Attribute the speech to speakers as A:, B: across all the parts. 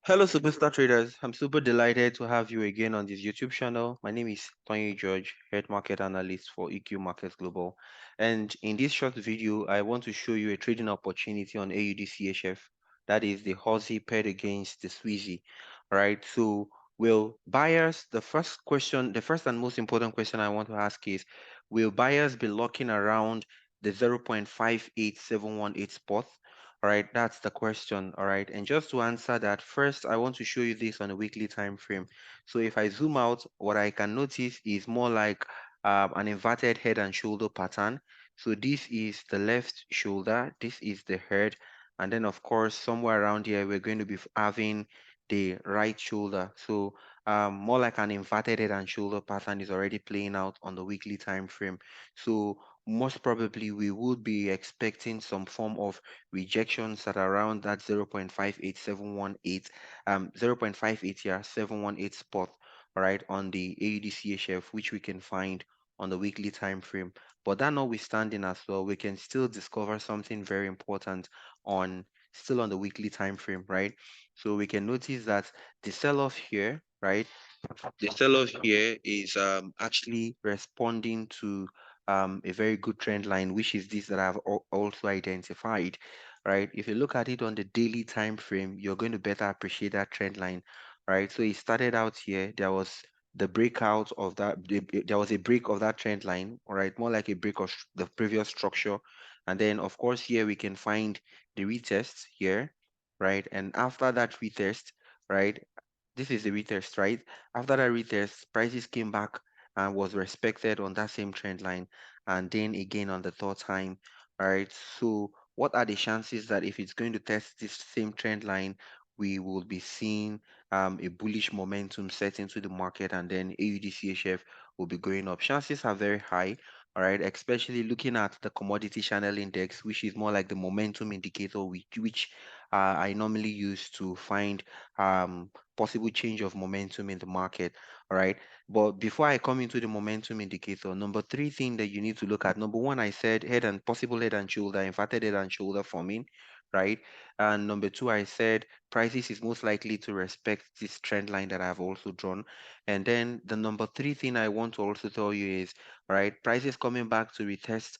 A: Hello, superstar traders. I'm super delighted to have you again on this YouTube channel. My name is 𝗦𝗛𝗘, Head Market Analyst for EQ Markets Global. And in this short video, I want to show you a trading opportunity on AUDCHF. That is the 𝗟𝗜𝗞𝗘 paired against the 𝗟𝗟𝗓𝗓. All right. So, will buyers, the first and most important question I want to ask is, will buyers be locking around the 0.58718 spot? All right, that's the question. All right, and just to answer that, first, I want to show you this on a weekly time frame. So if I zoom out, what I can notice is more like an inverted head and shoulder pattern. So this is the left shoulder, this is the head, and then of course, somewhere around here, we're going to be having the right shoulder. So more like an inverted head and shoulder pattern is already playing out on the weekly time frame. So most probably we would be expecting some form of rejections at around that 0.58718 0.58 yeah 718 spot, all right, on the AUDCHF, which we can find on the weekly time frame. But that notwithstanding as well, we can still discover something very important on still on the weekly time frame, right? So we can notice that the sell-off here, right, the sell-off here is actually responding to a very good trend line, which is this that I've also identified, right? If you look at it on the daily time frame, you're going to better appreciate that trend line, right? So it started out here, there was the breakout of that, there was a break of that trend line, all right, more like a break of the previous structure. And then, of course, here we can find the retest here, right? And after that retest, right, this is the retest, right? After that retest, prices came back and was respected on that same trend line, and then again on the third time. All right. So what are the chances that if it's going to test this same trend line, we will be seeing a bullish momentum set into the market, and then AUDCHF will be going up? Chances are very high. All right, especially looking at the commodity channel index, which is more like the momentum indicator, which I normally use to find possible change of momentum in the market. All right. But before I come into the momentum indicator, number three thing that you need to look at, number one, I said head and possible head and shoulder, inverted head and shoulder forming, right? And number two, I said prices is most likely to respect this trend line that I've also drawn. And then the number three thing I want to also tell you is, all right, prices coming back to retest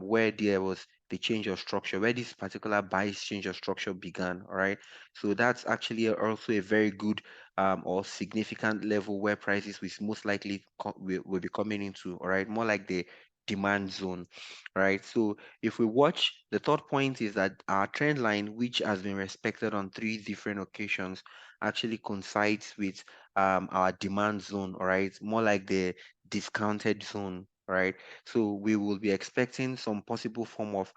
A: where there was the change of structure, where this particular buys change of structure began. All right. So that's actually also a very good or significant level where prices will most likely will be coming into, all right, more like the demand zone. All right. So if we watch, the third point is that our trend line, which has been respected on three different occasions, actually coincides with our demand zone, all right, more like the discounted zone. All right. So we will be expecting some possible form of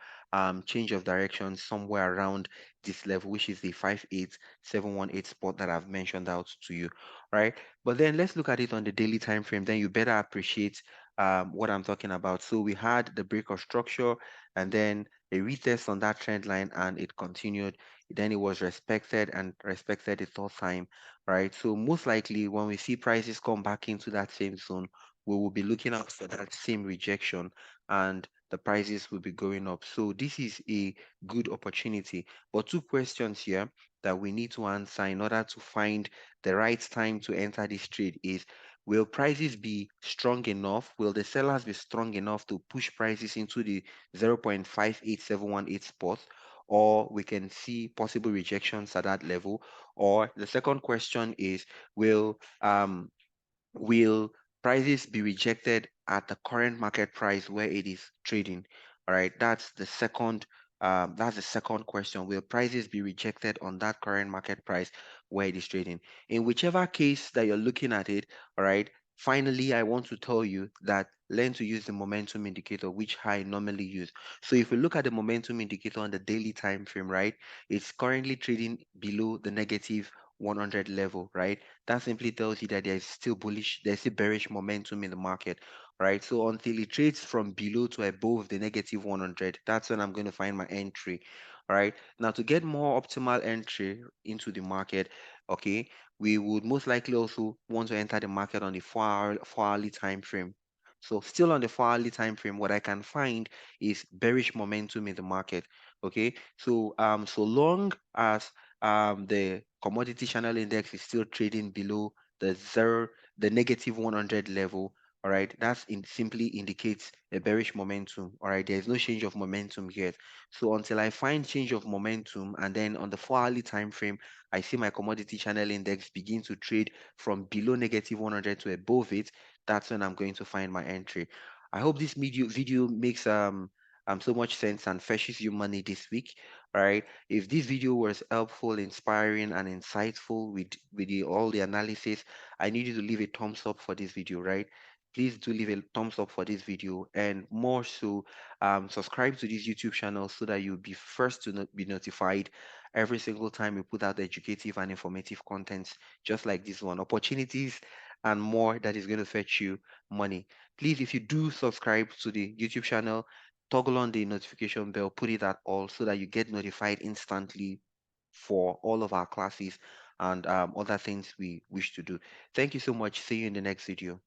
A: change of direction somewhere around this level, which is the 58718 spot that I've mentioned out to you, right? But then let's look at it on the daily time frame. Then you better appreciate what I'm talking about. So we had the break of structure, and then a retest on that trend line, and it continued. Then it was respected and respected the third time, right? So most likely when we see prices come back into that same zone, we will be looking out for that same rejection, and the prices will be going up. So this is a good opportunity. But two questions here that we need to answer in order to find the right time to enter this trade is, will prices be strong enough? Will the sellers be strong enough to push prices into the 0.58718 spot? Or we can see possible rejections at that level. Or the second question is, will prices be rejected at the current market price where it is trading? All right, that's the second question. Will prices be rejected on that current market price where it is trading? In whichever case that you're looking at it, all right, finally, I want to tell you that learn to use the momentum indicator, which I normally use. So if we look at the momentum indicator on the daily time frame, right, it's currently trading below the negative 100 level, right? That simply tells you that there's still bullish, there's still bearish momentum in the market, right? So until it trades from below to above the negative 100, that's when I'm going to find my entry. All right. Now, to get more optimal entry into the market, okay, we would most likely also want to enter the market on the 4-hourly time frame. So still on the 4-hourly time frame, what I can find is bearish momentum in the market. Okay. So so long as The commodity channel index is still trading below the negative 100 level. All right, that's simply indicates a bearish momentum. All right, there's no change of momentum yet. So until I find change of momentum, and then on the 4 hourly time frame, I see my commodity channel index begin to trade from below negative 100 to above it, that's when I'm going to find my entry. I hope this video makes so much sense and fetches you money this week. All right. If this video was helpful, inspiring, and insightful with all the analysis, I need you to leave a thumbs up for this video, right? Please do leave a thumbs up for this video, and more so, subscribe to this YouTube channel so that you'll be first to be notified every single time we put out educative and informative contents just like this one, opportunities and more that is going to fetch you money. Please, if you do subscribe to the YouTube channel, toggle on the notification bell, put it at all so that you get notified instantly for all of our classes and other things we wish to do. Thank you so much. See you in the next video.